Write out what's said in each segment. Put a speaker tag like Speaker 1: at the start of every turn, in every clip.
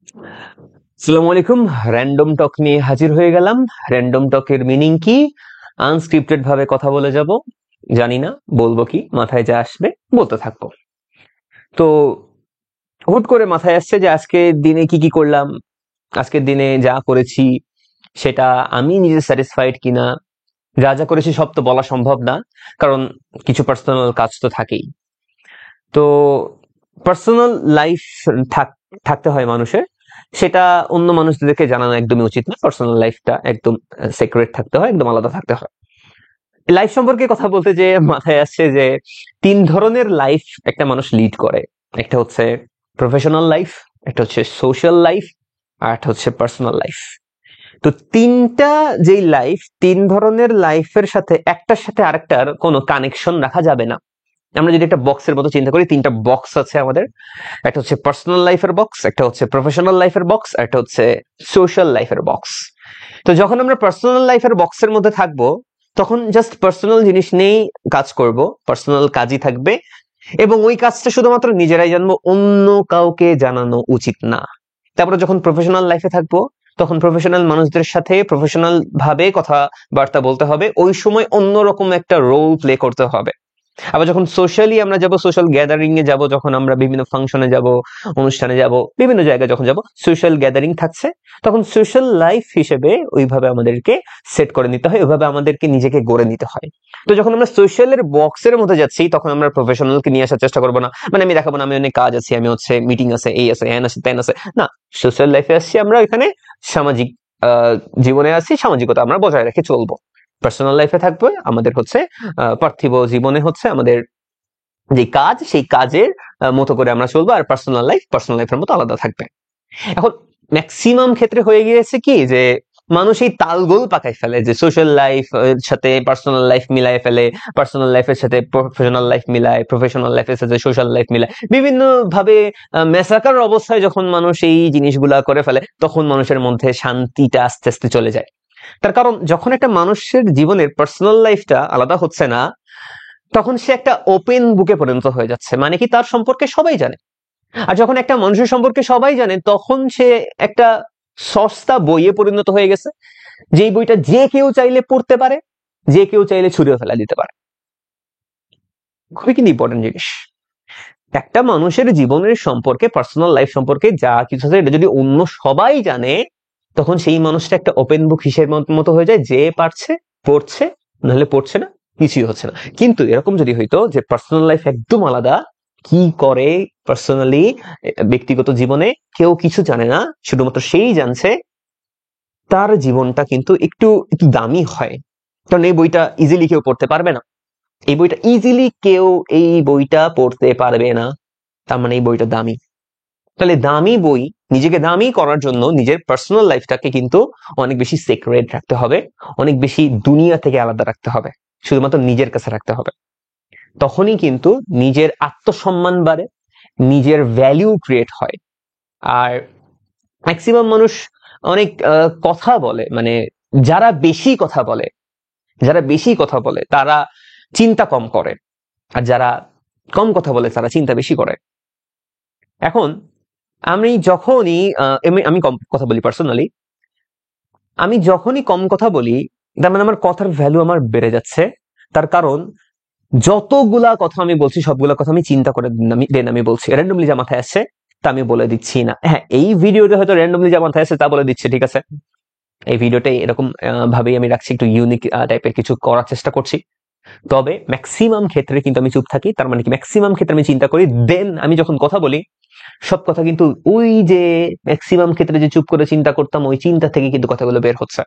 Speaker 1: আসসালামু আলাইকুম। র্যান্ডম টক নিয়ে হাজির হয়ে গেলাম। র্যান্ডম টকের মিনিং কি? আনস্ক্রিপ্টেড ভাবে কথা বলে যাব। জানি না বলবো কি, মাথায় যা আসবে বলতে থাকবো। তো হুট করে মাথায় আসছে যে আজকের দিনে কি কি করলাম, আজকের দিনে যা করেছি সেটা আমি নিজে স্যাটিসফাইড কিনা। যা যা করেছি সব তো বলা সম্ভব না, কারণ কিছু পার্সোনাল কাজ তো থাকেই। তো পার্সোনাল লাইফ থাকতে হয় মানুষের, সেটা অন্য মানুষদেরকে জানানো একদমই উচিত না। পার্সোনাল লাইফটা একদম সিক্রেট থাকতে হয়, একদম আলাদা থাকতে হয়। লাইফ সম্পর্কে কথা বলতে যে মাথায় আসছে যে তিন ধরনের লাইফ একটা মানুষ লিড করে। একটা হচ্ছে প্রফেশনাল লাইফ, একটা হচ্ছে সোশ্যাল লাইফ, আর একটা হচ্ছে পার্সোনাল লাইফ। তো তিনটা যেই লাইফ, তিন ধরনের লাইফের সাথে একটার সাথে আরেকটার কোনো কানেকশন রাখা যাবে না। আমরা যদি একটা বক্সের মতো চিন্তা করি, তিনটা বক্স আছে আমাদের। একটা হচ্ছে পার্সোনাল লাইফের বক্স, একটা হচ্ছে প্রফেশনাল লাইফের বক্স, একটা হচ্ছে সোশ্যাল লাইফের বক্স। তো যখন আমরা পার্সোনাল লাইফের বক্সের মধ্যে থাকবো, তখন জাস্ট পার্সোনাল জিনিস নিয়েই কাজ করব, পার্সোনাল কাজই থাকবে, এবং ওই কাজটা শুধুমাত্র নিজেরাই জানবো, অন্য কাউকে জানানো উচিত না। তারপরে যখন প্রফেশনাল লাইফে থাকবো, তখন প্রফেশনাল মানুষদের সাথে প্রফেশনাল ভাবে কথাবার্তা বলতে হবে, ওই সময় অন্যরকম একটা রোল প্লে করতে হবে। আবার যখন সোশ্যালি আমরা যাব, সোশ্যাল গ্যাদারিং এ যাব, যখন আমরা বিভিন্ন ফাংশনে যাব, অনুষ্ঠানে যাব, বিভিন্ন জায়গায় যখন যাব, সোশ্যাল গ্যাদারিং থাকছে, তখন সোশ্যাল লাইফ হিসেবে ওইভাবে আমাদেরকে সেট করে নিতে হয়, ওইভাবে আমাদেরকে নিজেকে গড়ে নিতে হয়। তো যখন আমরা সোশ্যালের বক্সের মধ্যে যাচ্ছি, তখন আমরা প্রফেশনালকে নিয়ে আসার চেষ্টা করবো না। মানে আমি দেখাবো না আমি অনেক কাজ আছি, আমি হচ্ছে মিটিং আছে, এই আছে, হ্যান আছে, ত্যান আছে, না। সোশ্যাল লাইফে আসছি আমরা, এখানে সামাজিক জীবনে আছি, সামাজিকতা আমরা বজায় রেখে চলবো। পার্সোনাল লাইফে থাকবে আমাদের হচ্ছে পার্থিব জীবনে হচ্ছে আমাদের যে কাজ, সেই কাজের মতো করে আমরা চলবো, আর পার্সোনাল লাইফের মতো আলাদা থাকবে। এখন ম্যাক্সিমাম ক্ষেত্রে হয়ে গিয়েছে কি, যে মানুষ এই তালগোল পাকাই ফেলে, যে সোশ্যাল লাইফ সাথে পার্সোনাল লাইফ মিলাই ফেলে, পার্সোনাল লাইফের সাথে প্রফেশনাল লাইফ মিলায়, প্রফেশনাল লাইফের সাথে সোশ্যাল লাইফ মিলায়, বিভিন্ন ভাবে মেসাকার অবস্থায় যখন মানুষ এই জিনিসগুলা করে ফেলে, তখন মানুষের মধ্যে শান্তিটা আস্তে আস্তে চলে যায়। তার কারণ, যখন একটা মানুষের জীবনের পার্সোনাল লাইফটা আলাদা হচ্ছে না, তখন সে একটা ওপেন বুকে পরিণত হয়ে যাচ্ছে, মানে কি তার সম্পর্কে সবাই জানে। আর যখন একটা মানুষের সম্পর্কে সবাই জানে, তখন সে একটা সস্তা বইয়ে পরিণত হয়ে গেছে, যেই বইটা যে কেউ চাইলে পড়তে পারে, যে কেউ চাইলে ছুঁড়ে ফেলা দিতে পারে। খুবই কিন্তু ইম্পর্টেন্ট জিনিস। একটা মানুষের জীবনের সম্পর্কে, পার্সোনাল লাইফ সম্পর্কে যা কিছু আছে, এটা যদি অন্য সবাই জানে, তখন সেই মানুষটা একটা ওপেন বুক হিসেবে মতো হয়ে যায়, যে পারছে পড়ছে, নাহলে পড়ছে না, কিছুই হচ্ছে না। কিন্তু এরকম যদি হইতো যে পার্সোনাল লাইফ একদম আলাদা, কি করে পার্সোনালি ব্যক্তিগত জীবনে কেউ কিছু জানে না, শুধুমাত্র সেই জানছে, তার জীবনটা কিন্তু একটু একটু দামি হয়। কারণ এই বইটা ইজিলি কেউ পড়তে পারবে না, এই বইটা পড়তে পারবে না, তার মানে এই বইটা দামি। তাহলে দামি বই, নিজেকে দামি করার জন্য নিজের পার্সোনাল লাইফটাকে কিন্তু অনেক বেশি সিক্রেট রাখতে হবে, অনেক বেশি দুনিয়া থেকে আলাদা রাখতে হবে, শুধুমাত্র নিজের কাছে রাখতে হবে। তখনই কিন্তু নিজের আত্মসম্মান বাড়ে, নিজের ভ্যালিউ ক্রিয়েট হয়। আর ম্যাক্সিমাম মানুষ অনেক কথা বলে, মানে যারা বেশি কথা বলে, তারা চিন্তা কম করে, আর যারা কম কথা বলে তারা চিন্তা বেশি করে। এখন আমি যখনই আমি কম কথা বলি পার্সোনালি, আমি যখনই কম কথা বলি, তার মানে আমার কথার ভ্যালু আমার বেড়ে যাচ্ছে। তার কারণ, যতগুলা কথা আমি বলছি সবগুলা কথা আমি চিন্তা করে আমি বলছি, র্যান্ডমলি যা মাথায় আসছে তা আমি বলে দিচ্ছি না। হ্যাঁ, এই ভিডিওতে হয়তো র্যান্ডমলি যা মাথায় আসছে তা বলে দিচ্ছে, ঠিক আছে, এই ভিডিওটাই এরকম ভাবেই আমি রাখছি, একটু ইউনিক টাইপের কিছু করার চেষ্টা করছি। তবে ম্যাক্সিমাম ক্ষেত্রে কিন্তু আমি চুপ থাকি, তার মানে কি ম্যাক্সিমাম ক্ষেত্রে আমি চিন্তা করি, দেন আমি যখন কথা বলি, সব কথা কিন্তু ওই যে ম্যাক্সিমাম ক্ষেত্রে যে চুপ করে চিন্তা করতাম, ওই চিন্তা থেকে কিন্তু কথাগুলো বের হচ্ছে।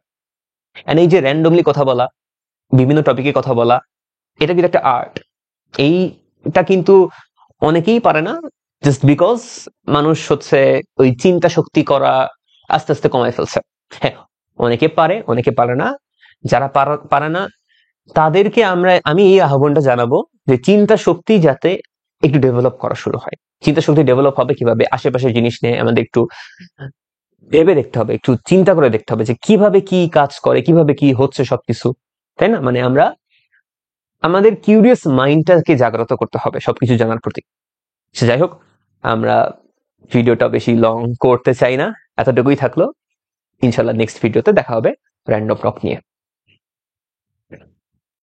Speaker 1: এন্ড এই যে র্যান্ডমলি কথা বলা, বিভিন্ন টপিকে কথা বলা, এটা কিন্তু একটা আর্ট। এইটা কিন্তু অনেকেই পারে না, জাস্ট বিকজ মানুষ হচ্ছে ওই চিন্তা শক্তি করা আস্তে আস্তে কমায় ফেলছে। হ্যাঁ, অনেকে পারে, অনেকে পারে না। যারা পারে না, তাদেরকে আমি এই আহ্বানটা জানাবো যে চিন্তা শক্তি যাতে একটু ডেভেলপ করা শুরু হয়। চিন্তা শক্তি ডেভেলপ হবে কিভাবে? আশেপাশের জিনিস নিয়ে আমাদের একটু ভেবে দেখতে হবে, একটু চিন্তা করে দেখতে হবে, যে কিভাবে কি কাজ করে, কিভাবে কি হচ্ছে সবকিছু, তাই না? মানে আমরা আমাদের কিউরিয়াস মাইন্ডটাকে জাগ্রত করতে হবে সবকিছু জানার প্রতি। সে যাই হোক, আমরা ভিডিওটা বেশি লং করতে চাই না, এতটুকুই থাকলো। ইনশাল্লাহ নেক্সট ভিডিওতে দেখা হবে র্যান্ডম টক নিয়ে।